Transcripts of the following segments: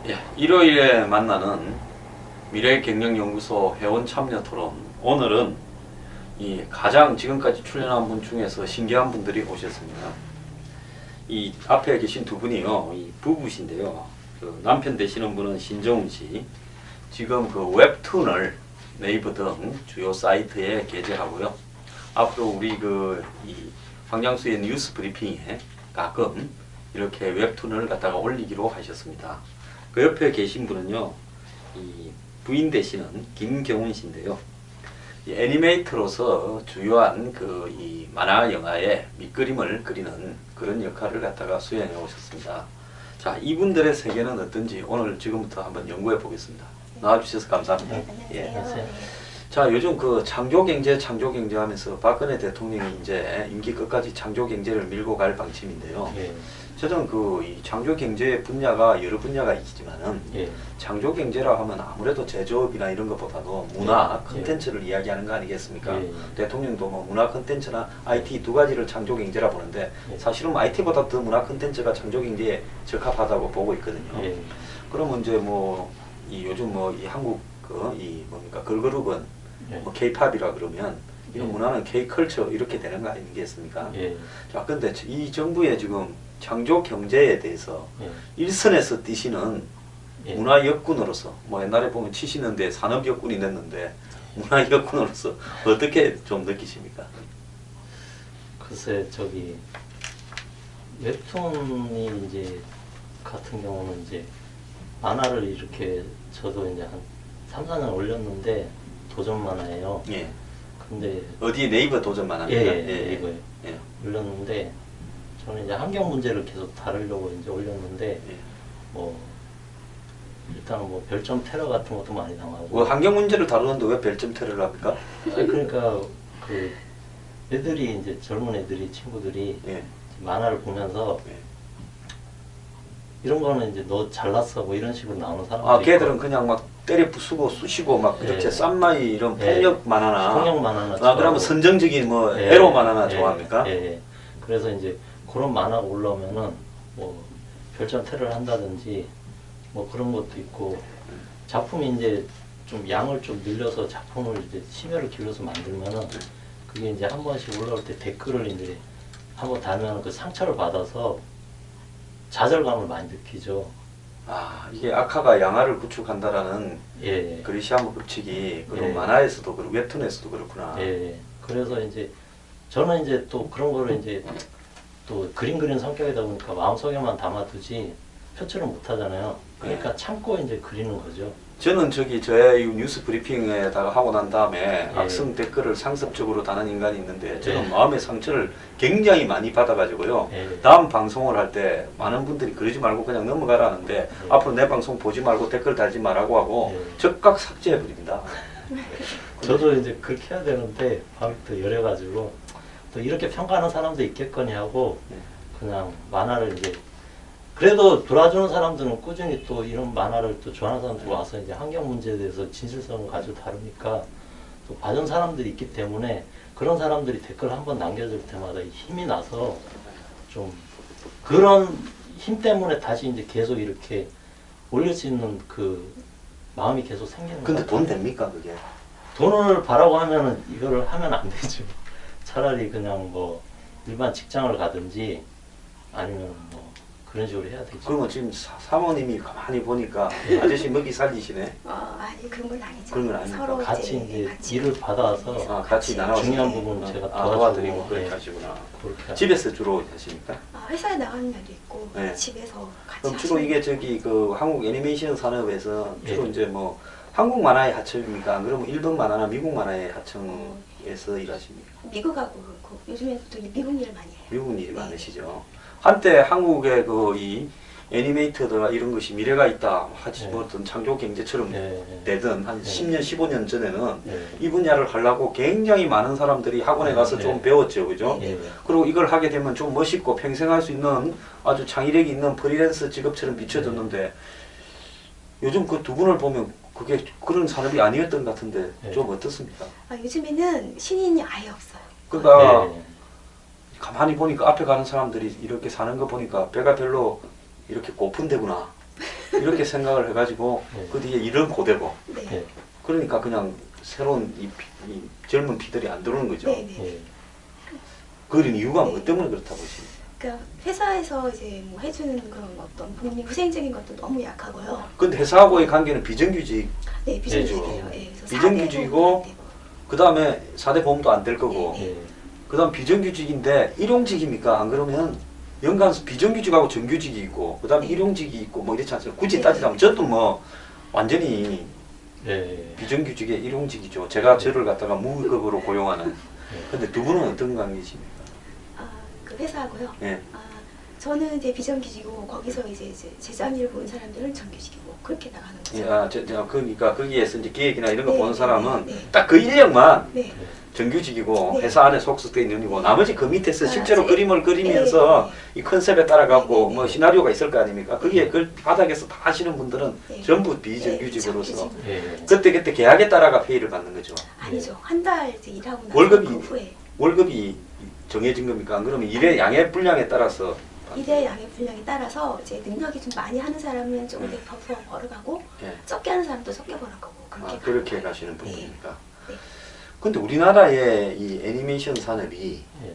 예, 일요일에 만나는 미래경영연구소 회원 참여 토론. 오늘은 이 가장 지금까지 출연한 분 중에서 신기한 분들이 오셨습니다. 이 앞에 계신 두 분이요, 이 부부신데요. 그 남편 되시는 분은 신정훈 씨. 지금 그 웹툰을 네이버 등 주요 사이트에 게재하고요. 앞으로 우리 이 황장수의 뉴스 브리핑에 가끔 이렇게 웹툰을 갖다가 올리기로 하셨습니다. 그 옆에 계신 분은요, 이 부인 되시는 김경훈 씨인데요. 이 애니메이터로서 주요한 이 만화 영화의 밑그림을 그리는 그런 역할을 갖다가 수행해 오셨습니다. 자, 이분들의 세계는 어떤지 오늘 지금부터 한번 연구해 보겠습니다. 나와주셔서 감사합니다. 예. 자, 요즘 그 창조경제 하면서 박근혜 대통령이 이제 임기 끝까지 창조경제를 밀고 갈 방침인데요. 예. 저는 이 창조경제 분야가 여러 분야가 있지만은 예. 창조경제라 하면 아무래도 제조업이나 이런 것보다도 문화 컨텐츠를 이야기하는 거 아니겠습니까? 대통령도 뭐 문화 컨텐츠나 IT 두 가지를 창조경제라 보는데 사실은 IT보다 더 문화 컨텐츠가 창조경제에 적합하다고 보고 있거든요. 그러면 이제 요즘 이 한국 뭡니까 걸그룹은 뭐 K-팝이라 그러면 이런 문화는 K-컬처 이렇게 되는 거 아니겠습니까? 자, 근데 이 정부의 지금 창조 경제에 대해서 일선에서 뛰시는 문화 역군으로서 옛날에 보면 70년대 산업 역군이 됐는데 문화 역군으로서 어떻게 좀 느끼십니까? 글쎄 웹툰이 이제 같은 경우는 이제 만화를 이렇게 저도 이제 한 3, 4년 올렸는데 도전 만화예요. 근데 어디 네이버 도전 만화입니까? 네이버에 올렸는데 저는 이제 환경 문제를 계속 다루려고 이제 올렸는데 일단은 별점 테러 같은 것도 많이 당하고. 환경 문제를 다루는데 왜 별점 테러를 합니까? 그러니까 애들이 이제 젊은 애들이 친구들이 만화를 보면서 이런 거는 이제 너 잘났어 뭐 이런 식으로 나오는 사람들이 걔들은 그냥 막 때려 부수고 쑤시고 막 이렇게 쌈마이 이런 폭력 만화나 그러면 선정적인 에로 만화나 좋아합니까? 그래서 이제 그런 만화가 올라오면은 별점 테러를 한다든지 그런 것도 있고, 작품이 이제 좀 양을 좀 늘려서 작품을 이제 심혈을 기울여서 만들면은 그게 이제 한 번씩 올라올 때 댓글을 이제 한번 달면은 그 상처를 받아서 좌절감을 많이 느끼죠. 이게 악화가 양화를 구축한다라는 그리시아모 법칙이 그런 만화에서도 그렇고 웹툰에서도 그렇구나. 그래서 이제 저는 이제 또 그런 거를 이제 또 그림 그리는 성격이다 보니까 마음속에만 담아두지 표출을 못 하잖아요. 그러니까 참고 이제 그리는 거죠. 저는 저의 뉴스 브리핑에다가 하고 난 다음에 악성 댓글을 상습적으로 다는 인간이 있는데 저는 마음의 상처를 굉장히 많이 받아가지고요. 다음 방송을 할 때 많은 분들이 그러지 말고 그냥 넘어가라는데 앞으로 내 방송 보지 말고 댓글 달지 말라고 하고 즉각 삭제해버립니다. 저도 이제 그렇게 해야 되는데 마음이 또 열해가지고 또 이렇게 평가하는 사람도 있겠거니 하고 그냥 만화를 이제 그래도 돌아주는 사람들은 꾸준히 또 이런 만화를 또 좋아하는 사람들이 와서 이제 환경 문제에 대해서 진실성을 가지고 다루니까 또 봐준 사람들이 있기 때문에 그런 사람들이 댓글 한번 남겨줄 때마다 힘이 나서 좀 그런 힘 때문에 다시 이제 계속 이렇게 올릴 수 있는 그 마음이 계속 생기는 거예요. 근데 돈 됩니까 그게? 돈을 바라고 하면은 이거를 하면 안 되죠. 차라리 그냥 일반 직장을 가든지 아니면 그런 식으로 해야 되죠. 그러면 지금 사모님이 가만히 보니까 아저씨 먹이 살리시네? 아니 그런 건 아니죠. 그런 건 아닙니까? 서로 같이 이제 일을 받아서 같이 나눠서 중요한 부분 제가 도와드리고 그렇게 하시구나. 그렇게 집에서 주로 하십니까? 회사에 나가는 날도 있고 집에서 같이 그럼 주로 이게 한국 애니메이션 산업에서 주로 이제 한국 만화의 하청입니까? 그러면 일본 만화나 미국 만화의 하청에서 일하십니까? 미국하고 그렇고 요즘에 또 미국 일을 많이 해요. 미국 일이 많으시죠. 한때 한국의 이 애니메이터들과 이런 것이 미래가 있다 하지 어떤 창조 경제처럼 되던 한 10년, 15년 전에는 이 분야를 하려고 굉장히 많은 사람들이 학원에 가서 좀 배웠죠, 그죠? 그리고 이걸 하게 되면 좀 멋있고 평생 할 수 있는 아주 창의력이 있는 프리랜서 직업처럼 비춰졌는데 요즘 그 두 분을 보면 그게 그런 산업이 아니었던 것 같은데 좀 어떻습니까? 요즘에는 신인이 아예 없어요. 그러니까 가만히 보니까 앞에 가는 사람들이 이렇게 사는 거 보니까 배가 별로 이렇게 고픈데구나. 이렇게 생각을 해가지고 네. 그 뒤에 일은 고되고 네. 예. 그러니까 그냥 새로운 이 젊은 피들이 안 들어오는 거죠. 네, 네. 예. 그런 이유가 네. 뭐 때문에 그렇다고 보십니까? 그러니까 회사에서 이제 뭐 해주는 그런 어떤 본인 후생적인 것도 너무 약하고요. 근데 회사하고의 관계는 비정규직, 네, 비정규직이에요. 예, 그래서 비정규직이고 4대 보험도 그 다음에 4대 보험도 안 될 거고 네. 예. 그 다음 비정규직인데 일용직입니까? 안 그러면 연간 비정규직하고 정규직이 있고 그 다음에 네. 일용직이 있고 뭐 이렇지 않습니까? 굳이 네. 따지자면 저도 뭐 완전히 예. 비정규직의 일용직이죠. 제가 저를 갖다가 무급으로 고용하는. 근데 두 분은 어떤 관계십니까? 그 회사하고요. 예. 저는 이제 비정규직이고 거기서 이제 제자미를 보는 사람들은 정규직이고 그렇게 나가는 거죠. 예, 그러니까 거기에서 이제 기획이나 이런 거 네, 보는 사람은 네, 네. 딱 그 인력만 네. 정규직이고 네. 회사 안에 속속돼 있는 이고 나머지 그 밑에서 아, 실제로 네. 그림을 그리면서 이 컨셉에 따라갖고 네, 네, 뭐 네. 시나리오가 있을 거 아닙니까? 거기에 그 바닥에서 다 하시는 분들은 네. 전부 비정규직으로서 정규직. 예. 그때 계약에 따라가 페이를 받는 거죠. 아니죠. 한 달 이제 일하고 나서 월급이 그 후에 월급이 정해진 겁니까? 안 그러면 일의 양의 분량에 따라서 일의 양의 분량에 따라서 이제 능력이 좀 많이 하는 사람은 조금 더 벌어가고 예. 적게 하는 사람도 적게 벌어가고 그렇게 그렇게 가는 가시는 거예요. 분이니까. 네. 근데 우리나라의 이 애니메이션 산업이 예.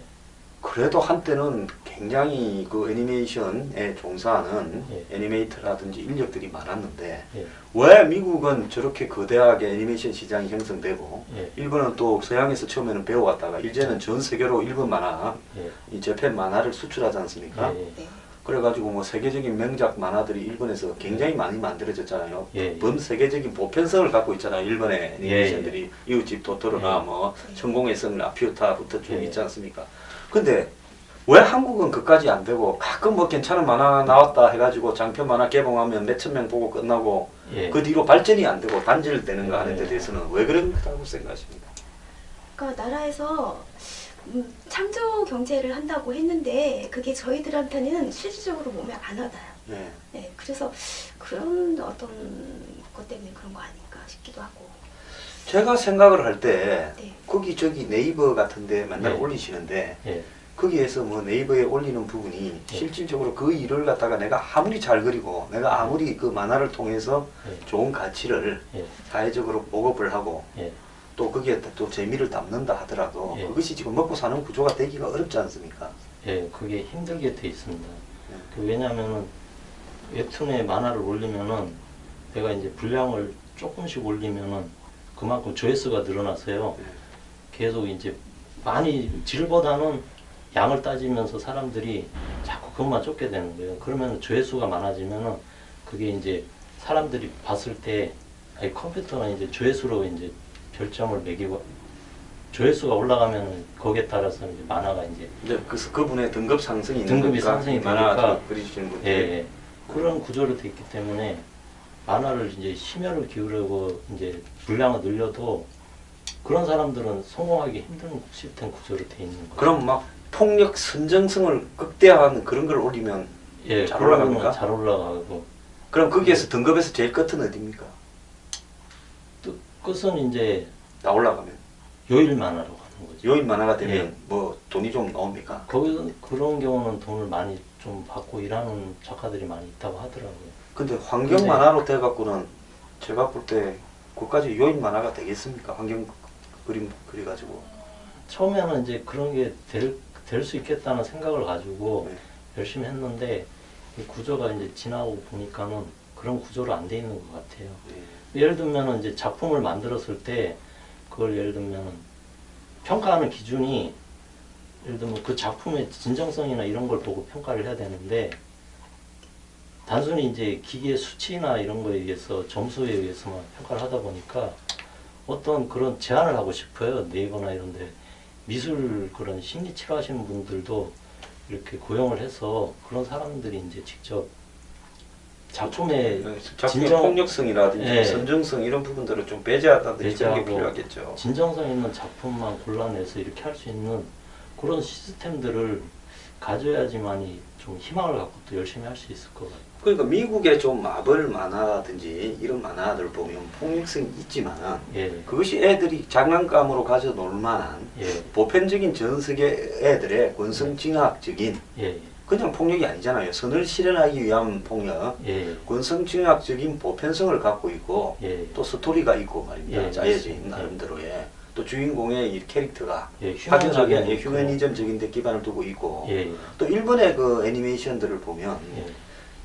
그래도 한때는 굉장히 그 애니메이션에 종사하는 예. 애니메이터라든지 인력들이 많았는데 예. 왜 미국은 저렇게 거대하게 애니메이션 시장이 형성되고 예. 일본은 또 서양에서 처음에는 배워왔다가 이제는 전 세계로 일본 만화, 예. 이 재팬 만화를 수출하지 않습니까? 예. 네. 그래가지고 뭐 세계적인 명작 만화들이 일본에서 굉장히 많이 만들어졌잖아요. 예. 전 세계적인 보편성을 갖고 있잖아요. 일본의 애니메이션들이 이웃집 토토로나 예. 뭐 천공의 성 라퓨타부터 쭉 예. 있지 않습니까? 근데 왜 한국은 그까지 안 되고 가끔 뭐 괜찮은 만화 나왔다 해가지고 장편 만화 개봉하면 몇천 명 보고 끝나고 예. 그 뒤로 발전이 안 되고 단절되는가 하는 데 예. 대해서는 왜 그런다고 생각하십니까? 그러니까 나라에서 창조 경제를 한다고 했는데 그게 저희들한테는 실질적으로 몸에 안 와닿아요. 네. 네, 그래서 그런 어떤 것 때문에 그런 거 아닐까 싶기도 하고. 제가 생각을 할 때 네. 거기 저기 네이버 같은데 맨날 예. 올리시는데 예. 거기에서 뭐 네이버에 올리는 부분이 예. 실질적으로 그 일을 갖다가 내가 아무리 잘 그리고 내가 아무리 그 만화를 통해서 예. 좋은 가치를 예. 사회적으로 보급을 하고 예. 또 거기에 또 재미를 담는다 하더라도 예. 그것이 지금 먹고 사는 구조가 되기가 어렵지 않습니까? 예, 그게 힘들게 돼 있습니다. 네. 왜냐하면은 웹툰에 만화를 올리면은 내가 이제 분량을 조금씩 올리면은 그만큼 조회수가 늘어나서요. 네. 계속 이제 많이 질보다는 양을 따지면서 사람들이 자꾸 그것만 쫓게 되는 거예요. 그러면 조회수가 많아지면은 그게 이제 사람들이 봤을 때 아니 컴퓨터는 이제 조회수로 이제 별점을 매기고 조회수가 올라가면 거기에 따라서 이제 만화가 이제 그래서 그분의 등급 상승이 있는 등급이 거니까 상승이 만화 되니까 그리시는 분들. 예, 그런 구조로 돼 있기 때문에 만화를 이제 심혈을 기울이고 이제 분량을 늘려도 그런 사람들은 성공하기 힘든 시스템 구조로 돼 있는 거예요. 그럼 막 폭력 선정성을 극대화하는 그런 걸 올리면 예, 잘 그런 올라갑니까? 거는 잘 올라가고 그럼 거기에서 등급에서 제일 끝은 어디입니까? 또 끝은 이제 다 올라가면 요일 만화로 가는 거죠. 요인 만화가 되면 예. 뭐 돈이 좀 나옵니까? 거기서 그런 경우는 돈을 많이 좀 받고 일하는 작가들이 많이 있다고 하더라고요. 근데 환경 네. 만화로 돼갖고는 제가 볼 때 그까지 요인 만화가 되겠습니까? 환경 그림 그려가지고. 처음에는 이제 그런 게 될 수 있겠다는 생각을 가지고 네. 열심히 했는데 이 구조가 이제 지나고 보니까는 그런 구조로 안 돼 있는 것 같아요. 예. 예를 들면은 이제 작품을 만들었을 때 그걸 예를 들면은 평가하는 기준이 예를 들면 그 작품의 진정성이나 이런 걸 보고 평가를 해야 되는데 단순히 이제 기계 수치나 이런 거에 의해서 점수에 의해서만 평가를 하다 보니까 어떤 그런 제안을 하고 싶어요. 네이버나 이런 데 미술 그런 심리 치료하시는 분들도 이렇게 고용을 해서 그런 사람들이 이제 직접 작품의 작품의 진정- 폭력성이라든지 예. 선정성 이런 부분들을 좀 배제하다든지 그런 게 배제하고 필요하겠죠. 진정성 있는 작품만 골라내서 이렇게 할 수 있는 그런 시스템들을 가져야지만이 좀 희망을 갖고 또 열심히 할 수 있을 것 같아요. 그러니까 미국의 좀 마블 만화라든지 이런 만화들 보면 폭력성이 있지만 예, 그것이 애들이 장난감으로 가져 놀 만한 예, 보편적인 전 세계 애들의 권성징악적인 예, 그냥 폭력이 아니잖아요. 선을 실현하기 위한 폭력, 예. 권성징악적인 보편성을 갖고 있고 예. 또 스토리가 있고 말입니다. 예, 짜여진 맞습니다. 나름대로의 또 주인공의 이 캐릭터가 예, 확연하게 휴머니즘적인 휴머니즘적인 데 기반을 두고 있고 예. 또 일본의 그 애니메이션들을 보면 예.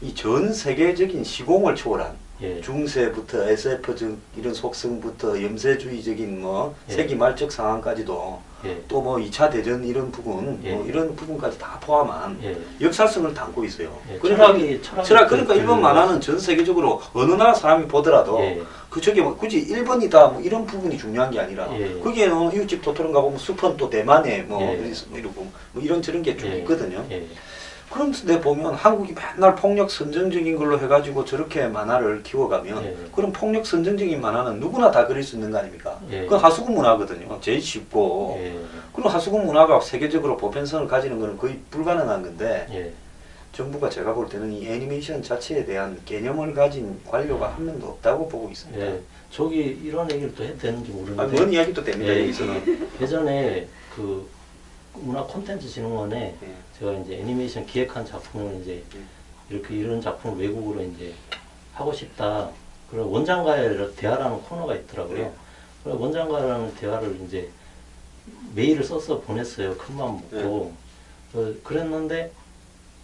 이 전 세계적인 시공을 초월한 예. 중세부터 SF적 이런 속성부터 염세주의적인 뭐 예. 세기 말적 상황까지도 예. 또 뭐 2차 대전 이런 부분 예. 뭐 이런 부분까지 다 포함한 예. 역사성을 담고 있어요. 예. 그러니까 철학이 그러니까 일본 만화는 전 세계적으로 어느 나라 사람이 보더라도 예. 그 저기 뭐 굳이 일본이다 뭐 이런 부분이 중요한 게 아니라 예. 거기에 이웃집 토토로인가 보면 숲은 또 대만에 뭐 예. 이러고 뭐 이런 저런 게 좀 예. 있거든요. 예. 그런데 보면 한국이 맨날 폭력 선정적인 걸로 해가지고 저렇게 만화를 키워가면 예. 그런 폭력 선정적인 만화는 누구나 다 그릴 수 있는 거 아닙니까? 예. 그건 하수구 문화거든요. 제일 쉽고 예. 그런 하수구 문화가 세계적으로 보편성을 가지는 것은 거의 불가능한 건데 예. 정부가 제가 볼 때는 이 애니메이션 자체에 대한 개념을 가진 관료가 한 명도 없다고 보고 있습니다. 예. 저기 이런 얘기를 또 해도 되는지 모르는데 뭔 이야기도 됩니다. 예. 여기서는. 예전에 그 문화 콘텐츠 진흥원에 예. 제가 이제 애니메이션 기획한 작품을 이제 이렇게 이런 작품을 외국으로 이제 하고 싶다. 그리고 원장과의 대화라는 코너가 있더라고요. 네. 그래서 원장과라는 대화를 이제 메일을 써서 보냈어요. 큰맘 먹고. 그랬는데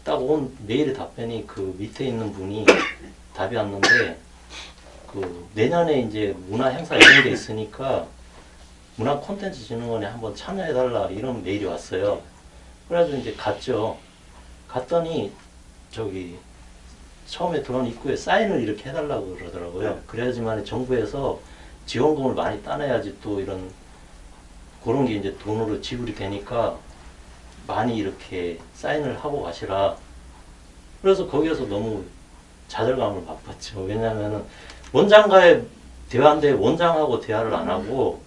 딱 온 메일의 답변이 그 밑에 있는 분이 답이 왔는데 그 내년에 이제 문화 행사 이런 게 있으니까 문화 콘텐츠 진흥원에 한번 참여해달라 이런 메일이 왔어요. 그래가지고 이제 갔죠. 갔더니 저기 처음에 들어온 입구에 사인을 이렇게 해달라고 그러더라고요. 네. 그래야지만 정부에서 지원금을 많이 따내야지 또 이런 그런 게 이제 돈으로 지불이 되니까 많이 이렇게 사인을 하고 가시라. 그래서 거기에서 너무 좌절감을 맛봤죠. 왜냐하면은 원장과의 대화인데 원장하고 대화를 안 하고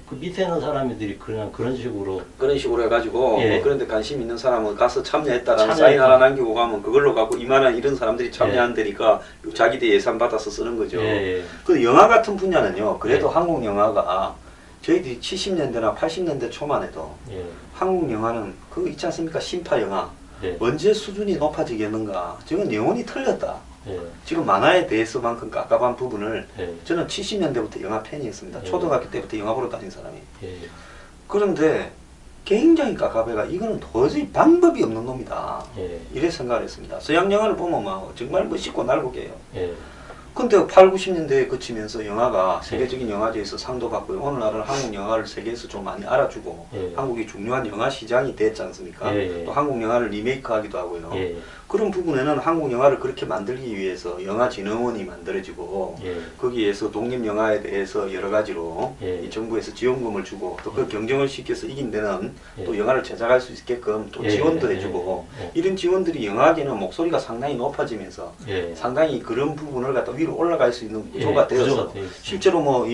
그 밑에 있는 사람들이 그냥 그런 식으로 그런 식으로 해가지고 예. 뭐 그런데 관심 있는 사람은 가서 참여했다라는 참여했다. 사인 하나 남기고 가면 그걸로 갖고 이만한 이런 사람들이 참여한다니까 자기들 예산 받아서 쓰는 거죠. 예, 예. 그 영화 같은 분야는요. 그래도 예. 한국 영화가 저희들이 70년대나 80년대 초만 해도 예, 한국 영화는 그거 있지 않습니까? 신파 영화. 예, 언제 수준이 높아지겠는가? 저건 영원히 틀렸다. 예, 지금 만화에 대해서만큼 깝깝한 부분을 예, 저는 70년대부터 영화 팬이었습니다. 예. 초등학교 때부터 영화 보러 다닌 사람이. 예, 그런데 굉장히 깝깝해가 이거는 도저히 방법이 없는 놈이다. 예, 이래 생각을 했습니다. 서양 영화를 보면 막 정말 멋있고 날고게요. 예, 근데 8, 90년대에 그치면서 영화가 세계적인 영화제에서 상도 받고 오늘날은 한국 영화를 세계에서 좀 많이 알아주고 예. 한국이 중요한 영화 시장이 됐지 않습니까? 예, 예. 또 한국 영화를 리메이크하기도 하고요. 예, 그런 부분에는 한국 영화를 그렇게 만들기 위해서 영화진흥원이 만들어지고 예, 거기에서 독립영화에 대해서 여러 가지로 예. 이 정부에서 지원금을 주고 또 그 경쟁을 시켜서 이긴 데는 예. 또 영화를 제작할 수 있게끔 또 예, 지원도 예, 해주고 예, 예. 이런 지원들이 영화계는 목소리가 상당히 높아지면서 예. 상당히 그런 부분을 갖다 위로 올라갈 수 있는 예, 구조가 되어서 구조가 되어 있습니다. 실제로 뭐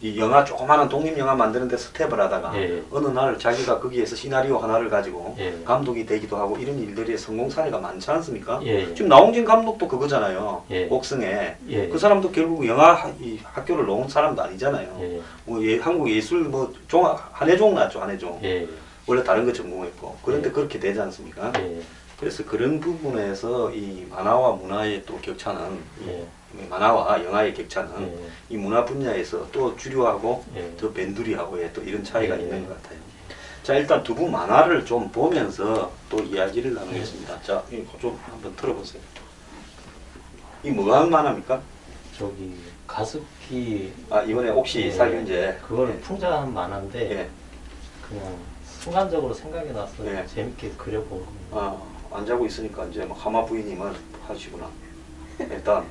이 영화 조그마한 독립영화 만드는데 스텝을 하다가 예. 어느 날 자기가 거기에서 시나리오 하나를 가지고 예. 감독이 되기도 하고 이런 일들이 성공 사례가 많지 않습니까? 예. 지금 나홍진 감독도 그거잖아요. 예. 옥승에 예. 그 사람도 결국 영화 이 학교를 나온 사람도 아니잖아요. 예. 뭐 한국 예술 뭐 한혜종 나왔죠. 한혜종. 예. 원래 다른 거 전공했고 그런데 예. 그렇게 되지 않습니까? 예. 그래서 그런 부분에서 이 만화와 문화의 또 격차는 예. 이 만화와 영화의 격차는 예. 이 문화 분야에서 또 주류하고 예. 더 밴두리하고의 또 이런 차이가 예. 있는 것 같아요. 자 일단 두 분 만화를 좀 보면서 또 이야기를 나누겠습니다. 자 이거 좀 한번 들어보세요. 이 뭐한 만화입니까? 저기 가습기 아 이번에 옥시 예. 살균제. 그거를 예. 풍자한 만화인데 예. 그냥 순간적으로 생각이 나서 예. 재밌게 그려본 겁니다. 안 자고 있으니까 이제 뭐 하마 부인님은 하시구나. 일단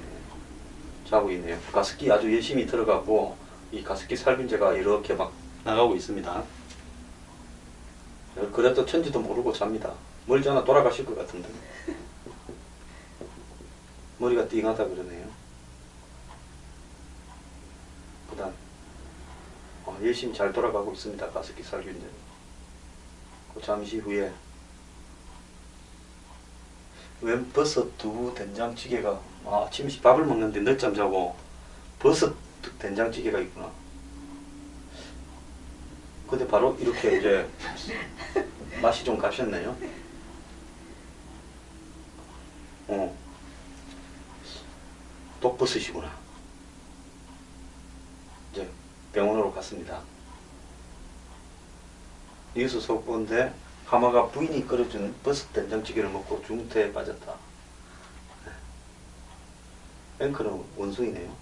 자고 있네요. 가습기 아주 열심히 들어가고 이 가습기 살균제가 이렇게 막 나가고 있습니다. 그래도 천지도 모르고 잡니다. 멀지 않아 돌아가실 것 같은데. 머리가 띵하다 그러네요. 그다음 열심히 잘 돌아가고 있습니다. 가습기 살균제. 그 잠시 후에 웬 버섯 두부 된장찌개가 아침 밥을 먹는데 늦잠 자고 버섯 된장찌개가 있구나. 근데 바로 이렇게 이제 맛이 좀 가셨네요. 버스시구나. 이제 병원으로 갔습니다. 뉴스 속 보는데 하마가 부인이 끓여준 버스 된장찌개를 먹고 중태에 빠졌다. 앵커는 원숭이네요.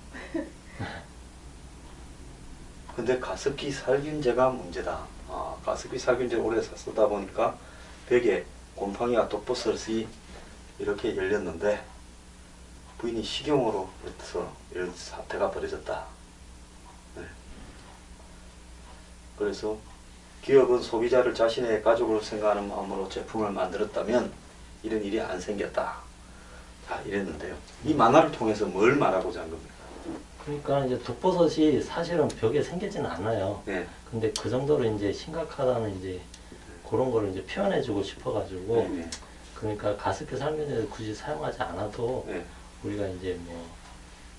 근데 가습기 살균제가 문제다. 가습기 살균제를 오래 쓰다 보니까 벽에 곰팡이가 돋버섯이 이렇게 열렸는데 부인이 식용으로 해서 이런 사태가 벌어졌다. 네. 그래서 기업은 소비자를 자신의 가족으로 생각하는 마음으로 제품을 만들었다면 이런 일이 안 생겼다. 자, 이랬는데요. 이 만화를 통해서 뭘 말하고자 한 겁니까? 그러니까 이제 독버섯이 사실은 벽에 생기지는 않아요. 네. 근데 그 정도로 이제 심각하다는 이제 그런 거를 이제 표현해주고 싶어가지고 네. 그러니까 가습기 살균제를 굳이 사용하지 않아도 네. 우리가 이제 뭐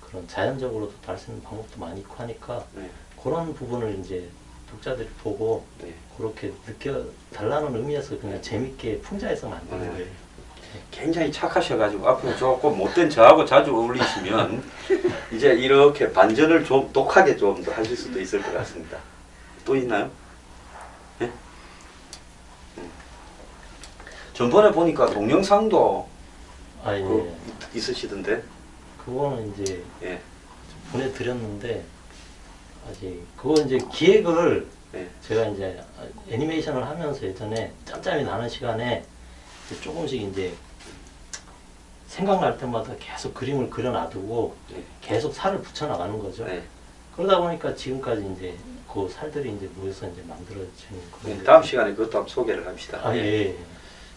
그런 자연적으로도 달 수 있는 방법도 많이 있고 하니까 네. 그런 부분을 이제 독자들이 보고 네. 그렇게 느껴달라는 의미에서 그냥 재밌게 풍자해서 만든 네. 거예요. 굉장히 착하셔가지고 앞으로 조금 못된 저하고 자주 어울리시면 이제 이렇게 반전을 좀 독하게 좀 더 하실 수도 있을 것 같습니다. 또 있나요? 예? 전번에 보니까 동영상도 아, 예. 그 있으시던데. 그거는 이제 예. 보내드렸는데 아직 그거 이제 기획을 예. 제가 이제 애니메이션을 하면서 예전에 짬짬이 나는 시간에 이제 조금씩 이제 생각날 때마다 계속 그림을 그려놔두고 예. 계속 살을 붙여나가는 거죠. 예. 그러다 보니까 지금까지 이제 그 살들이 이제 모여서 이제 만들어진 예. 거예요. 다음 시간에 그것도 한번 소개를 합시다. 아, 예.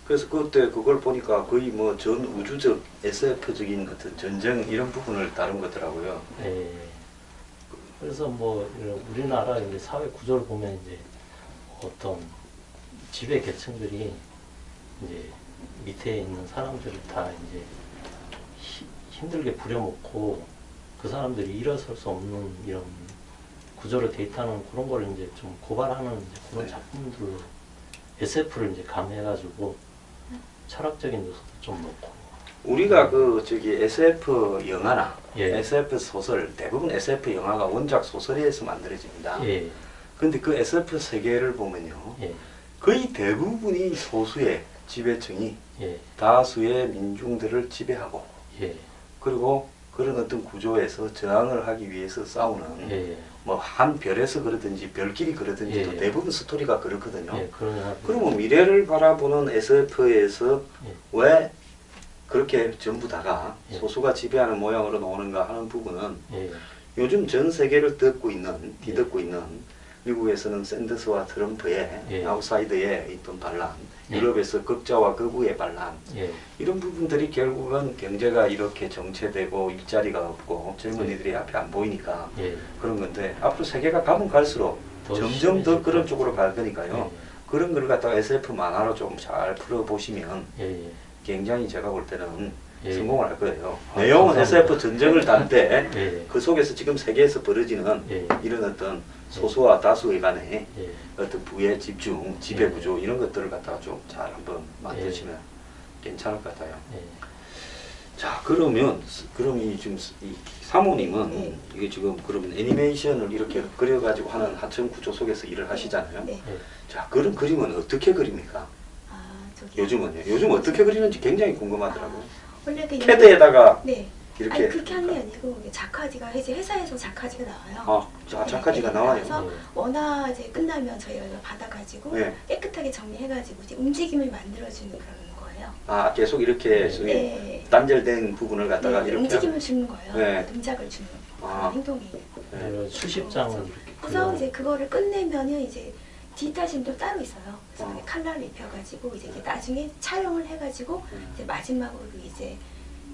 그래서 그때 그걸 보니까 거의 뭐 전 우주적 SF적인 어떤 전쟁 이런 부분을 다룬 거더라고요. 예. 그래서 뭐 이런 우리나라 이제 사회 구조를 보면 이제 어떤 지배 계층들이 이제 밑에 있는 사람들을 다 이제 힘들게 부려먹고 그 사람들이 일어설 수 없는 이런 구조로 돼 있다는 그런 걸 이제 좀 고발하는 이제 그런 네. 작품들로 SF를 이제 가미해가지고 철학적인 요소도 좀 넣고. 우리가 그 저기 SF 영화나 예. SF 소설 대부분 SF 영화가 원작 소설에서 만들어집니다. 예. 근데 그 SF 세계를 보면요. 예. 거의 대부분이 소수의 지배층이 예. 다수의 민중들을 지배하고 예. 그리고 그런 어떤 구조에서 저항을 하기 위해서 싸우는 예. 뭐 한 별에서 그러든지 별끼리 그러든지도 예. 대부분 스토리가 그렇거든요. 예. 그런 영화. 그러면 미래를 바라보는 SF에서 예. 왜 그렇게 전부 다가 예. 소수가 지배하는 모양으로 나오는가 하는 부분은 예. 요즘 전 세계를 뒤덮고 있는 미국에서는 샌더스와 트럼프의 예. 아웃사이더의 있던 반란, 예. 유럽에서 극자와 극우의 반란 예. 이런 부분들이 결국은 경제가 이렇게 정체되고 일자리가 없고 젊은이들이 앞에 안 보이니까 예. 그런 건데 앞으로 세계가 가면 갈수록 더 점점 더 심해질 그런 것 쪽으로 갈 거니까요. 그런 걸 갖다가 SF 만화로 좀 잘 풀어보시면 예. 예. 굉장히 제가 볼 때는 예. 성공을 할 거예요. 아, 내용은 감사합니다. SF 전쟁을 다룰 때 예. 그 속에서 지금 세계에서 벌어지는 예. 이런 어떤 소수와 다수의 간의 예. 어떤 부의 집중, 지배 구조 이런 것들을 갖다가 좀 잘 한번 만드시면 괜찮을 것 같아요. 예. 자, 그러면 이 지금 이 사모님은 네. 이게 지금 그러면 애니메이션을 이렇게 그려가지고 하는 하청 구조 속에서 일을 하시잖아요. 네. 예. 자, 그런 그림은 어떻게 그립니까? 저기 요즘은요. 요즘 어떻게 그리는지 굉장히 궁금하더라고요. 원래 그 캐드에다가 네. 이렇게 아니 그렇게 하는 게 아니고 이게 작화지가 이제 회사에서 작화지가 나와요. 작가지가 네, 나와요. 그래서 네. 원화 이제 끝나면 저희가 이걸 받아가지고 네. 깨끗하게 정리해가지고 이제 움직임을 만들어주는 그런 거예요. 아, 계속 이렇게 네. 저기 네. 단절된 부분을 갖다가 네, 이렇게 움직임을 주는 거예요. 네. 동작을 주는 그런 아. 행동이. 그리고 수십 장을 이렇게 그래서 그려. 이제 그거를 끝내면은 이제 디지털심도 따로 있어요. 그래서 어. 칼라를 입혀가지고 이제 이렇게 나중에 촬영을 해가지고 이제 마지막으로 이제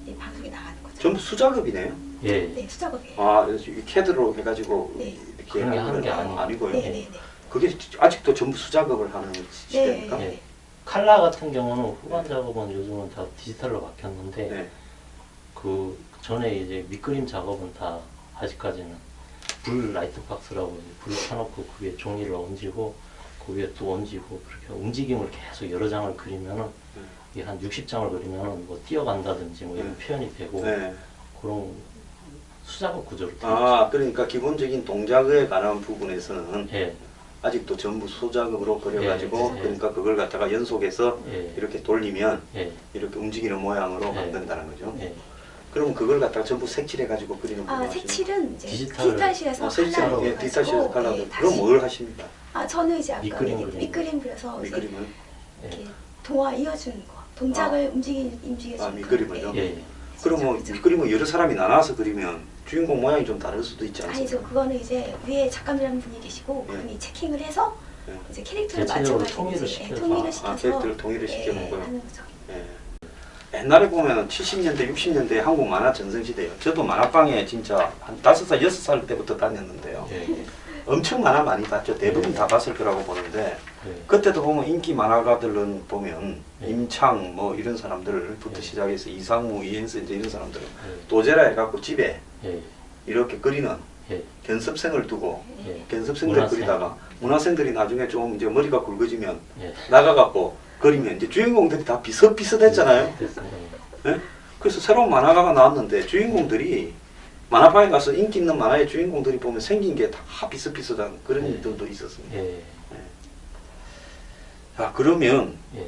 이 방송에 나가는 거죠. 전부 수작업이네요. 예. 네, 수작업이에요. 아, 그래서 이 캐드로 해가지고 네. 이렇게 그런 게 하는 하는 게 건 아니고요. 네, 네, 네. 그게 아직도 전부 수작업을 하는 시대입니까? 네. 예. 칼라 같은 경우는 후반 작업은 요즘은 다 디지털로 바뀌었는데 네. 그 전에 이제 밑그림 작업은 다 아직까지는 불 라이트 박스라고 이제 불을 켜놓고 그 위에 종이를 얹고 그 위에 또 얹고 그렇게 움직임을 계속 여러 장을 그리면은 이게 한 60장을 그리면은 뭐 뛰어간다든지 뭐 이런 표현이 되고 네. 그런 수작업 구조로 되어 있죠. 아, 그러니까 기본적인 동작에 관한 부분에서는 예, 아직도 전부 소작업으로 그려가지고 예. 그러니까 그걸 갖다가 연속해서 예, 이렇게 돌리면 예, 이렇게 움직이는 모양으로 예. 만든다는 거죠. 예. 그러면 그걸 갖다가 전부 색칠해가지고 그리는 아, 거예요. 색칠은 이제 디지털- 디지털실에서 색칠, 컬러로 예, 디지털실에서 해가지고, 칼라로. 예, 그럼 다시- 뭘 하십니까? 아, 저는 이제 아까 밑그림 얘기했던 그리는 밑그림 그려서 이제 밑그림을? 이렇게 동화 이어주는 거, 동작을 움직여주는 아, 밑그림을요? 거. 예, 예. 그러면 그렇죠. 밑그림을 여러 사람이 나눠서 그리면 주인공 모양이 좀 다를 수도 있지 아니죠. 않습니까? 그거는 이제 위에 작가님이라는 분이 계시고 예. 그분이 체킹을 해서 예. 이제 캐릭터를 대체적으로 맞춰가지고 통일을 이제, 시켜서. 통일을 아, 시켜서 캐릭터를 통일을 예, 시켜놓고요. 하는 거죠. 예. 옛날에 보면 70년대, 60년대 한국 만화 전성시대예요. 저도 만화방에 진짜 한 5살, 6살 때부터 다녔는데요. 예, 엄청 만화 많이 봤죠. 대부분 다 봤을 거라고 보는데 예. 그때도 보면 인기 만화가들은 보면 예. 임창 뭐 이런 사람들부터 예. 시작해서 이상무, 이현세 이제 이런 사람들은 예, 도제라 해갖고 집에 예, 이렇게 그리는 예, 견습생을 두고 예, 견습생들 문화생. 그리다가 문화생들이 나중에 좀 이제 머리가 굵어지면 예. 나가갖고 그리면 이제 주인공들이 다 비슷비슷했잖아요. 됐습니다. 예? 그래서 새로운 만화가가 나왔는데 주인공들이 만화방에 가서 인기 있는 만화의 주인공들이 보면 생긴 게 다 비슷비슷한 그런 예. 일들도 있었습니다. 예, 자, 그러면 예,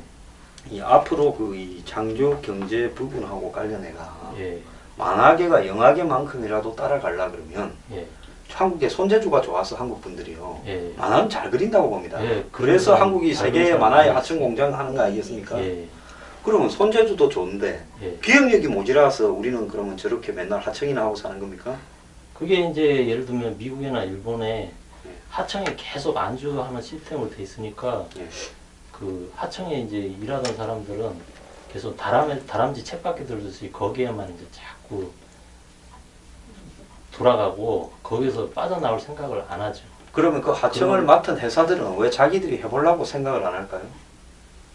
이 앞으로 그 이 창조 경제 부분하고 관련해가 예, 만화계가 영화계만큼이라도 따라가려 그러면 예, 한국의 손재주가 좋아서 한국 분들이요. 예. 만화는 잘 그린다고 봅니다. 예, 그래서 그런 한국이 잘 세계의 그리는 만화의 사람이 하청 공장 하는 거 아니겠습니까? 예, 그러면 손재주도 좋은데 예. 기억력이 모자라서 우리는 그러면 저렇게 맨날 하청이나 하고 사는 겁니까? 그게 이제 예를 들면 미국이나 일본에 예. 하청에 계속 안주하는 시스템으로 돼 있으니까 예. 그 하청에 이제 일하던 사람들은 계속 다람쥐 책밖에 들듯이 거기에만 이제 자꾸 돌아가고 거기서 빠져나올 생각을 안 하죠. 그러면 그 하청을 그럼- 맡은 회사들은 왜 자기들이 해보려고 생각을 안 할까요?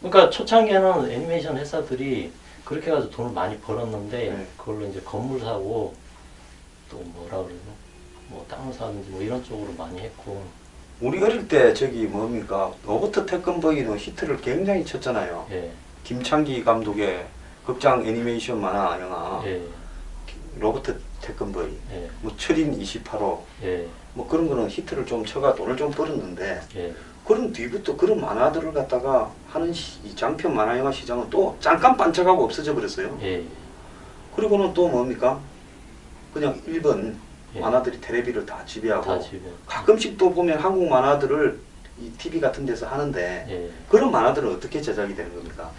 그러니까 초창기에는 애니메이션 회사들이 그렇게 해가지고 돈을 많이 벌었는데 네. 그걸로 이제 건물 사고 또 뭐라 그러죠? 뭐 땅을 사든지 뭐 이런 쪽으로 많이 했고 우리 어릴 때 저기 뭡니까 로버트 태권브이는 히트를 굉장히 쳤잖아요. 예, 김창기 감독의 극장 애니메이션 만화 영화 예, 로버트 태권브이, 예, 뭐 철인 28호 예, 뭐 그런 거는 히트를 좀 쳐가 돈을 좀 벌었는데 예, 그런 뒤부터 그런 만화들을 갖다가 하는 이 장편 만화 영화 시장은 또 잠깐 반짝하고 없어져 버렸어요. 예, 그리고는 또 뭡니까 그냥 일본 예. 만화들이 텔레비를 다 지배하고 다 집에 가끔씩 또 보면 한국 만화들을 이 TV 같은 데서 하는데 예, 그런 만화들은 어떻게 제작이 되는 겁니까?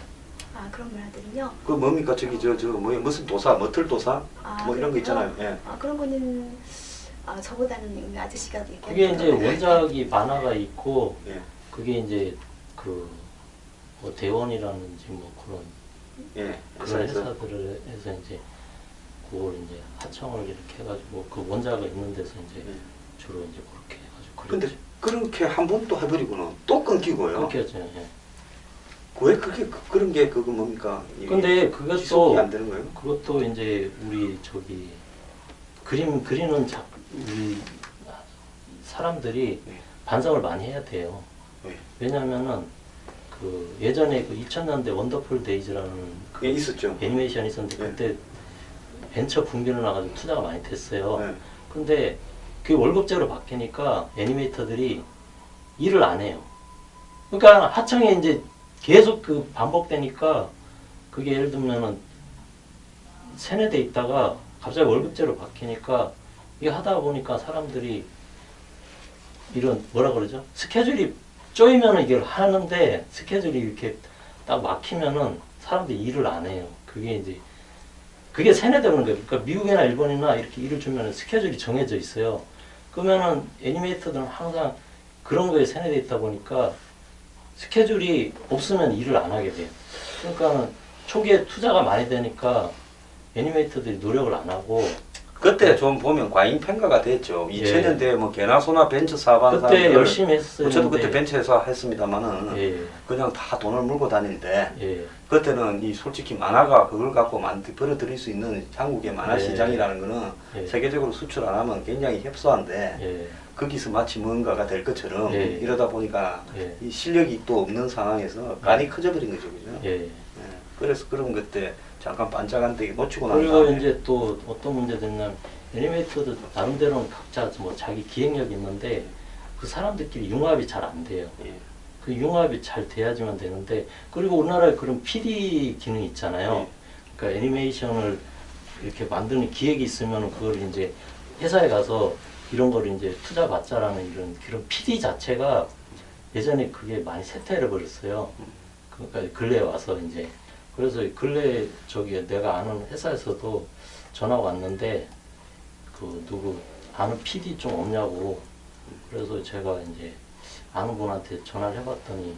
아, 그런 만화들은요. 그 뭡니까 저기 저 뭐 무슨 도사 머틀 도사 아, 뭐 이런 거 있잖아요. 예. 아, 그런 거는 저보다는 아저씨가 얘기하는 그게 이제 거라고. 원작이 만화가 있고 예. 그게 이제 그 뭐 대원이라든지 뭐 그런 예. 그런 회사에서 회사들에서 이제 그걸 이제 하청을 이렇게 해가지고 그 원작이 있는 데서 이제 예. 주로 이제 그렇게 해가지고 근데 그랬지. 그렇게 한 번 또 해버리고는 또 끊기고요. 그렇게 했죠. 예. 왜 그렇게 그런 게 그거 뭡니까? 이게 근데 지속이 그것도 안 되는 거예요? 그것도 이제 우리 저기 그림 그리는 우리 사람들이 네. 반성을 많이 해야 돼요. 네. 왜냐하면은 그 예전에 그 2000년대 원더풀 데이즈라는 그 예, 있었죠. 애니메이션이 있었는데 네. 그때 벤처 붕괴로 나가지고 투자가 많이 됐어요. 네. 근데 그게 월급제로 바뀌니까 애니메이터들이 일을 안 해요. 그러니까 하청에 이제 계속 그 반복되니까 그게 예를 들면은 세뇌돼 있다가 갑자기 월급제로 바뀌니까 이게 하다 보니까 사람들이 이런 뭐라 그러죠? 스케줄이 쪼이면은 이걸 하는데 스케줄이 이렇게 딱 막히면은 사람들이 일을 안 해요. 그게 이제 그게 세뇌되는 거예요. 그러니까 미국이나 일본이나 이렇게 일을 주면은 스케줄이 정해져 있어요. 그러면은 애니메이터들은 항상 그런 거에 세뇌돼 있다 보니까 스케줄이 없으면 일을 안 하게 돼요. 그러니까 초기에 투자가 많이 되니까 애니메이터들이 노력을 안 하고 그때 좀 보면 과잉 평가가 됐죠. 2000년대 뭐 개나 소나 벤처 사업하는 그때 사람들 열심히 했어요. 저도 그때 벤처에서 했습니다만은 예, 그냥 다 돈을 물고 다니는데 예, 그때는 이 솔직히 만화가 그걸 갖고 벌어들일 수 있는 한국의 만화 예. 시장이라는 거는 예. 세계적으로 수출 안 하면 굉장히 협소한데 예, 거기서 마치 뭔가가 될 것처럼 예. 이러다 보니까 예, 이 실력이 또 없는 상황에서 간이 커져버린 거죠, 그죠? 예. 예. 그래서 그런 그때 잠깐 반짝한 데 놓치고 난 그리고 다음에 이제 또 어떤 문제가 됐냐면 애니메이터도 나름대로는 각자 뭐 자기 기획력이 있는데 그 사람들끼리 융합이 잘 안 돼요. 예. 그 융합이 잘 돼야지만 되는데, 그리고 우리나라에 그런 PD 기능이 있잖아요. 그러니까 애니메이션을 이렇게 만드는 기획이 있으면 그걸 이제 회사에 가서 이런 거를 이제 투자 받자라는 이런 그런 PD 자체가 예전에 그게 많이 쇠퇴해 버렸어요. 그러니까 근래에 와서 이제 그래서 근래 저기 내가 아는 회사에서도 전화가 왔는데 그 누구 아는 PD 좀 없냐고. 그래서 제가 이제 아는 분한테 전화를 해봤더니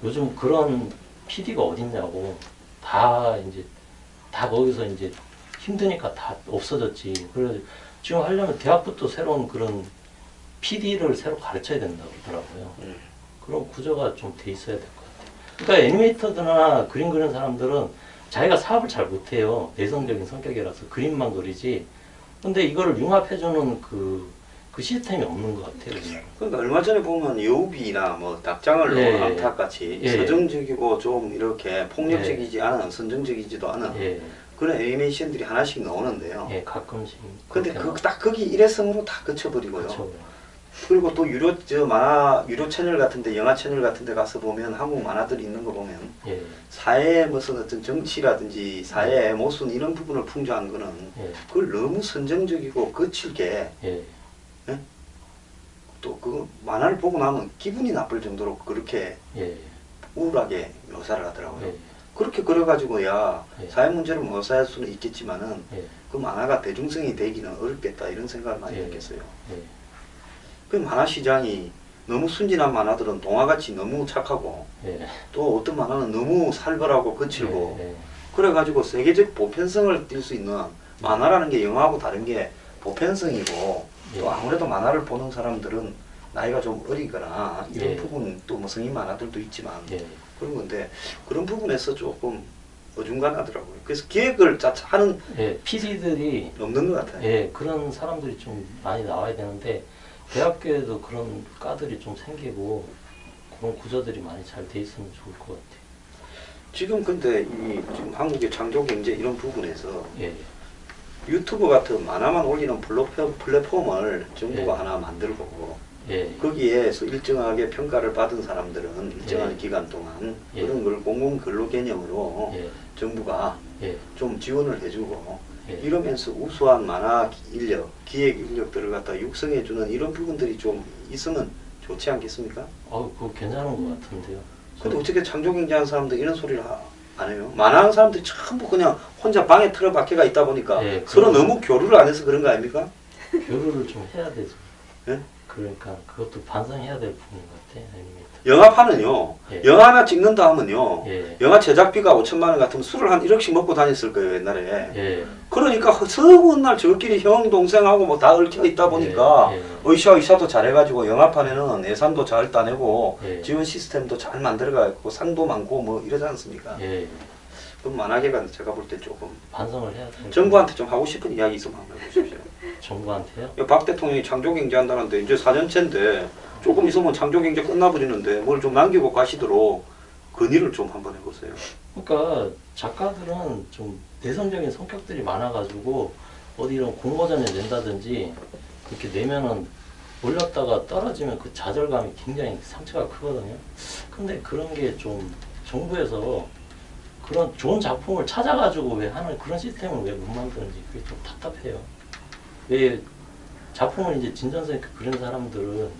요즘 그런 PD가 어딨냐고. 다 이제 다 거기서 이제 힘드니까 다 없어졌지. 그래서 지금 하려면 대학부터 새로운 그런 PD를 새로 가르쳐야 된다고 그러더라고요. 그런 구조가 좀 돼 있어야 될 것 같아요. 그러니까 애니메이터들이나 그림 그리는 사람들은 자기가 사업을 잘 못해요. 내성적인 성격이라서 그림만 그리지. 근데 이거를 융합해주는 그 시스템이 없는 것 같아요. 그냥. 그러니까 얼마 전에 보면 여우비나 뭐 닭장을 예, 놓은 암탉같이 예. 서정적이고 좀 이렇게 폭력적이지 않은 선정적이지도 않은 예, 그런 애니메이션들이 하나씩 나오는데요. 예, 가끔씩. 근데 그렇게 딱 거기 일회성으로 다 그쳐버리고요. 그렇죠. 그리고 또 만화 유료 채널 같은데 영화 채널 같은데 가서 보면 한국 만화들이 있는 거 보면 예, 사회의 무슨 어떤 정치라든지 사회의 모순 이런 부분을 풍자한 거는 예, 그걸 너무 선정적이고 거칠게 예, 또 그 만화를 보고 나면 기분이 나쁠 정도로 그렇게 예, 우울하게 묘사를 하더라고요. 예, 그렇게 그래가지고 야 예. 사회 문제를 묘사할 수는 있겠지만은 예, 그 만화가 대중성이 되기는 어렵겠다 이런 생각을 많이 예. 했겠어요. 예, 그 만화 시장이 너무 순진한 만화들은 동화같이 너무 착하고 예, 또 어떤 만화는 너무 살벌하고 거칠고 예, 그래가지고 세계적 보편성을 띌 수 있는 만화라는 게 영화하고 다른 게 보편성이고 예. 또 아무래도 만화를 보는 사람들은 나이가 좀 어리거나 이런 예. 부분 또 뭐 성인 만화들도 있지만 예, 그런 건데 그런 부분에서 조금 어중간하더라고요. 그래서 기획을 하는 예, PD들이 없는 것 같아요. 예, 그런 사람들이 좀 많이 나와야 되는데 대학교에도 그런 과들이 좀 생기고 그런 구조들이 많이 잘 돼 있으면 좋을 것 같아요. 지금 근데 이 지금 한국의 창조 경제 이런 부분에서 예, 유튜브 같은 만화만 올리는 플랫폼을 정부가 예. 하나 만들고 예, 거기에서 일정하게 평가를 받은 사람들은 일정한 예. 기간 동안 예. 그런 걸 공공 근로 개념으로 예, 정부가 예, 좀 지원을 해주고 예. 이러면서 우수한 만화 인력, 기획 인력들을 갖다 육성해주는 이런 부분들이 좀 있으면 좋지 않겠습니까? 그거 괜찮은 것 같은데요. 근데 어떻게 창조경제하는 사람들 이런 소리를 안 해요? 만화하는 사람들이 전부 그냥 혼자 방에 틀어박혀가 있다 보니까 예, 서로 그건- 너무 교류를 안 해서 그런 거 아닙니까? 교류를 좀 해야 되죠. 예? 그러니까 그것도 반성해야 될 부분인 것 같아. 애니메이터. 영화판은요. 예. 영화 하나 찍는다 하면요. 예, 영화 제작비가 5천만 원 같으면 술을 한 1억씩 먹고 다녔을 거예요 옛날에. 예, 그러니까 서운 날 저끼리 형 동생하고 뭐 다 얽혀 있다 보니까 예, 예. 의사도 잘해가지고 영화판에는 예산도 잘 따내고 예. 지원 시스템도 잘 만들어가 있고 상도 많고 뭐 이러지 않습니까? 예, 그럼 만화계가 제가 볼 때 조금 반성을 해야 돼. 정부한테 좀 하고 싶은 이야기 있으면 한번 해보십시오. 정부한테요? 박 대통령이 창조경제 한다는데 이제 4년째인데 조금 있으면 창조경제 끝나버리는데 뭘 좀 남기고 가시도록 건의를 좀 한번 해보세요. 그러니까 작가들은 좀 내성적인 성격들이 많아가지고 어디 이런 공모전에 낸다든지 그렇게 내면은 올렸다가 떨어지면 그 좌절감이 굉장히 상처가 크거든요. 근데 그런 게 좀 정부에서 그런 좋은 작품을 찾아가지고 왜 하는 그런 시스템을 왜 못 만드는지 그게 좀 답답해요. 왜 작품을 이제 진전성 있게 그리는 사람들은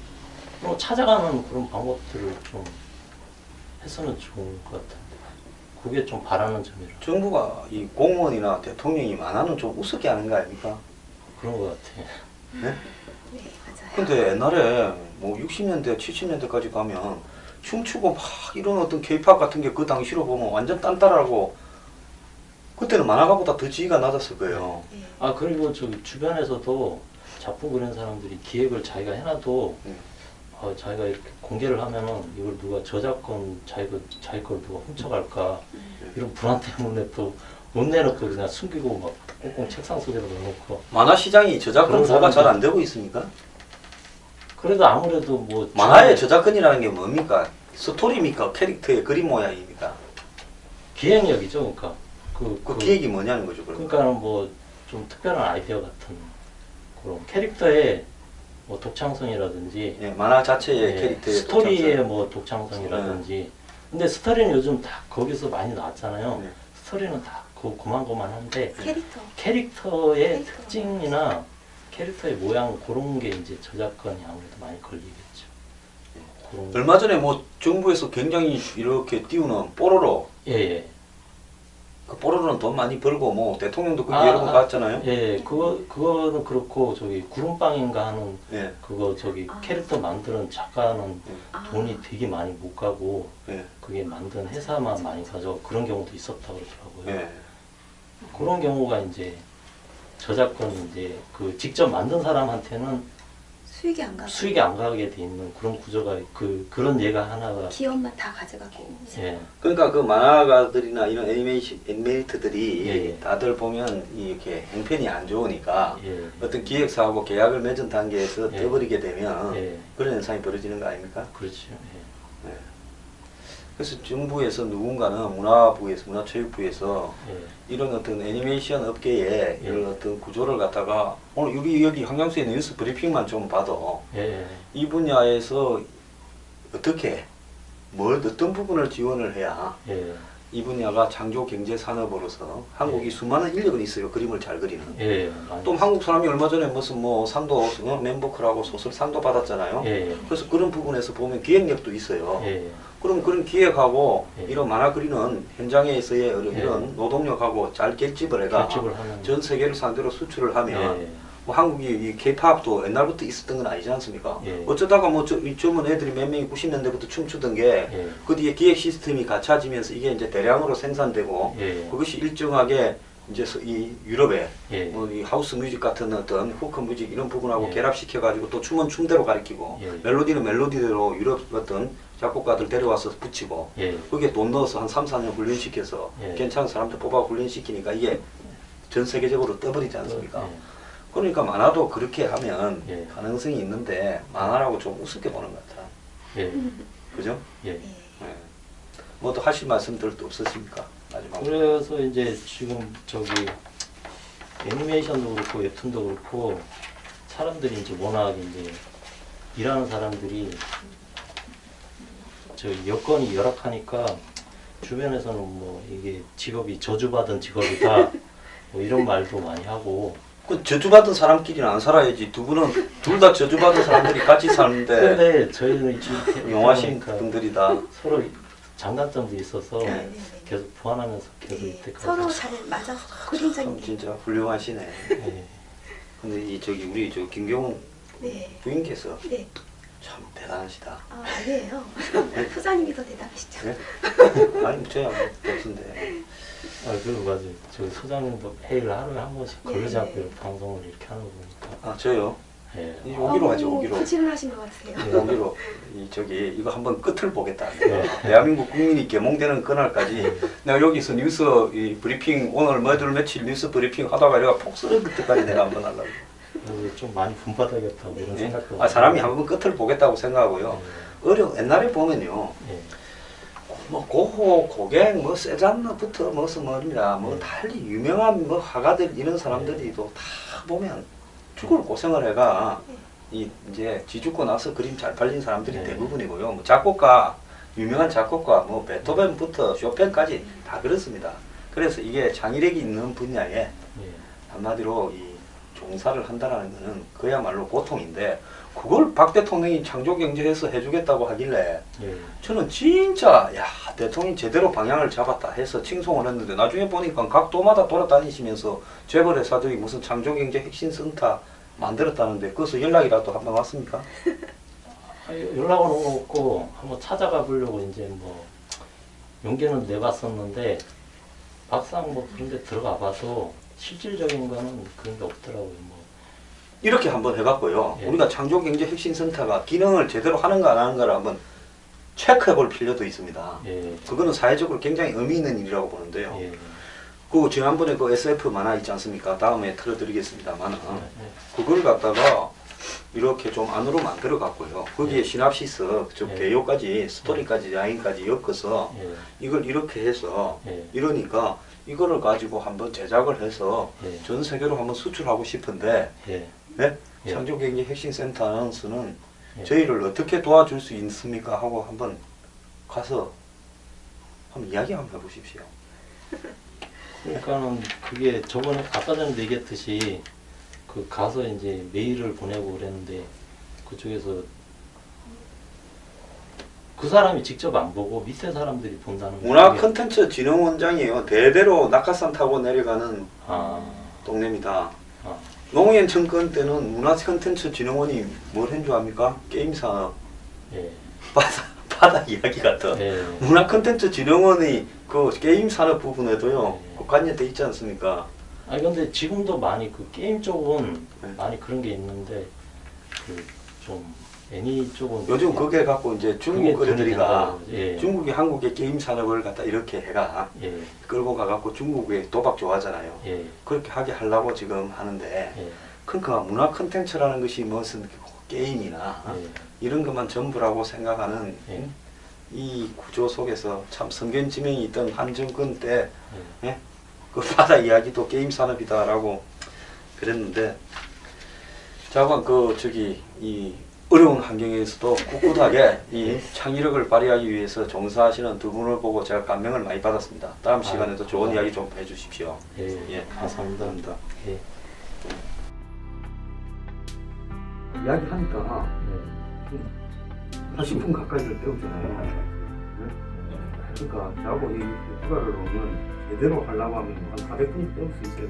또 찾아가는 그런 방법들을 좀 했으면 좋을 것 같은데 그게 좀 바라는 점이라 정부가 이 공무원이나 대통령이 만화는 좀 우습게 하는 거 아닙니까? 그런 것 같아요. 네? 네, 맞아요. 근데 옛날에 뭐 60년대, 70년대까지 가면 춤추고 막 이런 어떤 케이팝 같은 게 그 당시로 보면 완전 딴따라하고 그때는 만화가보다 더 지위가 낮았을 거예요. 네. 아 그리고 저기 주변에서도 작품 그리는 사람들이 기획을 자기가 해놔도 자기가 이렇게 공개를 하면은 이걸 누가 저작권 자기 걸 누가 훔쳐갈까 이런 불안 때문에 또 못 내놓고 그냥 숨기고 막 꽁꽁 책상 속에다 넣어놓고 만화 시장이 저작권 그런 보호가 잘 사람들- 안 되고 있습니까? 그래도 아무래도 뭐 만화의 저작권이라는 게 뭡니까? 스토리입니까? 캐릭터의 그림 모양입니까? 기획력이죠. 그러니까 그 기획이 뭐냐는 거죠. 그러면. 그러니까는 뭐 좀 특별한 아이디어 같은 그런 캐릭터의 뭐 독창성이라든지 예, 만화 자체의 예, 캐릭터의 스토리의 독창성. 뭐 독창성이라든지 근데 스토리는 요즘 다 거기서 많이 나왔잖아요. 네. 스토리는 다 고만고만한데 캐릭터. 캐릭터의 캐릭터. 특징이나 캐릭터의 모양 그런 게 이제 저작권이 아무래도 많이 걸리겠죠. 그런 거. 얼마 전에 뭐 정부에서 굉장히 이렇게 띄우는 뽀로로, 예, 예. 그 뽀로로는 돈 많이 벌고 뭐 대통령도 그게 아, 여러 번 봤잖아요. 예, 그거는 그렇고 저기 구름빵인가 하는 예, 그거 저기 캐릭터 만드는 작가는 아. 돈이 되게 많이 못 가고 예, 그게 만든 회사만 많이 가져 그런 경우도 있었다고 그러더라고요. 예. 그런 경우가 이제 저작권 이제 그 직접 만든 사람한테는 수익이 안 가고 수익이 안 가게 돼 있는 그런 구조가 그런 예가 하나가 기업만 다 가져가고. 예, 그러니까 그 만화가들이나 이런 애니메이터들이 예, 예. 다들 보면 이렇게 형편이 안 좋으니까 예, 어떤 기획사하고 계약을 맺은 단계에서 예. 떠버리게 되면 예, 그런 현상이 벌어지는 거 아닙니까? 그렇죠. 예, 그래서 정부에서 누군가는 문화부에서 문화체육부에서 예, 이런 어떤 애니메이션 업계에 예. 이런 어떤 구조를 갖다가 오늘 우리 여기 한강수의 뉴스 브리핑만 좀 봐도 예, 이 분야에서 어떻게 어떤 부분을 지원을 해야 예, 이 분야가 창조 경제 산업으로서 한국이 예. 수많은 인력은 있어요. 그림을 잘 그리는. 예, 많이 또 한국 사람이 얼마 전에 무슨 뭐 상도 맨버크라고 소설 상도 받았잖아요. 예, 그래서 그런 부분에서 보면 기획력도 있어요. 예, 그럼 그런 기획하고 예. 이런 만화 그리는 현장에서의 예. 이런 노동력하고 잘 결집을 해가 결집을 하는 전 세계를 상대로 수출을 하면 예, 뭐 한국이 이 K-팝도 옛날부터 있었던 건 아니지 않습니까? 예. 어쩌다가 뭐 이 젊은 애들이 몇 명이 90년대부터 춤추던 게 예, 그 뒤에 기획 시스템이 갖춰지면서 이게 이제 대량으로 생산되고 예, 그것이 일정하게 이제 이 유럽에 예, 뭐 이 하우스 뮤직 같은 어떤 후크 뮤직 이런 부분하고 예. 결합시켜 가지고 또 춤은 춤대로 가르치고 예. 멜로디는 멜로디대로 유럽 어떤 작곡가들 데려와서 붙이고 예, 거기에 돈 넣어서 한 3, 4년 훈련시켜서 예. 괜찮은 사람들 뽑아 훈련시키니까 이게 전 세계적으로 떠버리지 않습니까? 예. 그러니까 만화도 그렇게 하면 예. 가능성이 있는데 만화라고 좀 우습게 보는 것 같아. 예, 그죠? 예. 예. 네. 뭐 또 하실 말씀들도 없으십니까? 마지막으로. 그래서 이제 지금 저기 애니메이션도 그렇고 웹툰도 그렇고 사람들이 이제 워낙 이제 일하는 사람들이 저 여건이 열악하니까 주변에서는 뭐 이게 직업이 저주받은 직업이다 뭐 이런 말도 많이 하고 그 저주받은 사람끼리는 안 살아야지. 두 분은 둘 다 저주받은 사람들이 같이 사는데 근데 저희는 지금 용하신 그러니까 분들이다. 서로 장단점도 있어서 네, 네, 네. 계속 보완하면서 계속 예. 이때까지 서로 잘 맞아서 참 그림자님. 진짜 훌륭하시네. 예, 근데 이 저기 우리 저 김경훈 네. 부인께서 네. 참 대단하시다. 아, 아니에요. 소장님이 더 대단하시죠. 네? 아니 저야 뭐 없는데. 아, 그리고 맞아요. 저희 소장님도 회의를 하루에 한 번씩 걸르지 네. 않고 이렇게 방송을 이렇게 하는 거 보니까. 아 저요. 예. 이 오기로 하죠. 오기로. 부지런 하신 것 같아요. 네. 오기로 이 저기 이거 한번 끝을 보겠다. 네. 대한민국 국민이 개몽되는 그날까지 내가 여기서 뉴스 이 브리핑 오늘 며칠 뉴스 브리핑 하다가 내가 폭 쓰러질 때까지 내가 한번 하려고. 그래서 좀 많이 본받아야겠다 뭐 이런 예? 생각도. 아 사람이 한번 끝을 보겠다고 생각하고요. 옛날에 보면요. 예. 뭐 고호, 고갱, 뭐 세잔느부터 무슨 뭐입니다. 뭐 달리 유명한 뭐 화가들 이런 사람들이도 다 보면 죽을 고생을 해가 이 이제 지죽고 나서 그림 잘 팔린 사람들이 네. 대부분이고요. 뭐 작곡가, 유명한 작곡가, 뭐 베토벤부터 쇼팽까지 다 그렇습니다. 그래서 이게 창의력이 있는 분야에 예. 한마디로 이 종사를 한다라는 것은 그야말로 고통인데 그걸 박 대통령이 창조경제에서 해주겠다고 하길래 예. 저는 진짜 야 대통령이 제대로 방향을 잡았다 해서 칭송을 했는데 나중에 보니까 각 도마다 돌아다니시면서 재벌 회사들이 무슨 창조경제 혁신센터 만들었다는데 그것서 연락이라도 한번 왔습니까? 아, 연락은 없고 한번 찾아가 보려고 이제 뭐 용기는 내봤었는데 막상 뭐 그런 데 들어가 봐도 실질적인 거는 그런 게 없더라고요. 뭐. 이렇게 한번 해갖고요. 예. 우리가 창조경제혁신센터가 기능을 제대로 하는가 안 하는가를 한번 체크해 볼 필요도 있습니다. 예. 그거는 사회적으로 굉장히 의미 있는 일이라고 보는데요. 예. 그 지난번에 그 SF 만화 있지 않습니까? 다음에 틀어드리겠습니다만 예. 그걸 갖다가 이렇게 좀 안으로 만들어 갖고요. 거기에 예. 시납시스, 즉 예. 개요까지 스토리까지 라인까지 엮어서 예. 이걸 이렇게 해서 예. 이러니까 이거를 가지고 한번 제작을 해서 예. 전 세계로 한번 수출하고 싶은데 예. 네? 예. 창조경제 혁신센터 아나운서는 예. 저희를 어떻게 도와줄 수 있습니까 하고 한번 가서 한번 이야기 한번 해보십시오. 그러니까는 그게 저번에 아까 전에 얘기했듯이 그 가서 이제 메일을 보내고 그랬는데 그쪽에서 그 사람이 직접 안 보고 밑에 사람들이 본다는 거. 문화 콘텐츠 진흥원장이에요. 대대로 낙하산 타고 내려가는 아, 동네입니다. 아, 노무현 정권 때는 문화 콘텐츠 진흥원이 뭘 한 줄 압니까? 게임 산업 예, 바다 이야기 같은. 예, 문화 콘텐츠 진흥원이 그 게임 산업 부분에도요 네. 그 관여돼 있지 않습니까? 아니 근데 지금도 많이 그 게임 쪽은 네. 많이 그런 게 있는데 그 좀 애니 쪽은 요즘 그게 갖고 이제 중국 그게 어린이가 예, 중국이 한국의 게임 산업을 갖다 이렇게 해가 예, 끌고 가갖고 중국에 도박 좋아하잖아요. 예, 그렇게 하게 하려고 지금 하는데 예, 그러니까 문화 콘텐츠라는 것이 무슨 게임이나 예, 이런 것만 전부라고 생각하는 예. 이 구조 속에서 참 성견지명이 있던 한정권 때 예. 그 바다 이야기도 게임 산업이다라고 그랬는데 자관 그 저기 이 어려운 환경에서도 꿋꿋하게 이 창의력을 발휘하기 위해서 종사하시는 두 분을 보고 제가 감명을 많이 받았습니다. 다음 시간에도 좋은 이야기 좀 해주십시오. 예, 예, 감사합니다. 예, 이야기하니까 예. 40분 가까이를 때우잖아요. 그러니까 저하고 이 휴가를 오면 제대로 하려고 하면 한 400분 때울 수 있어요.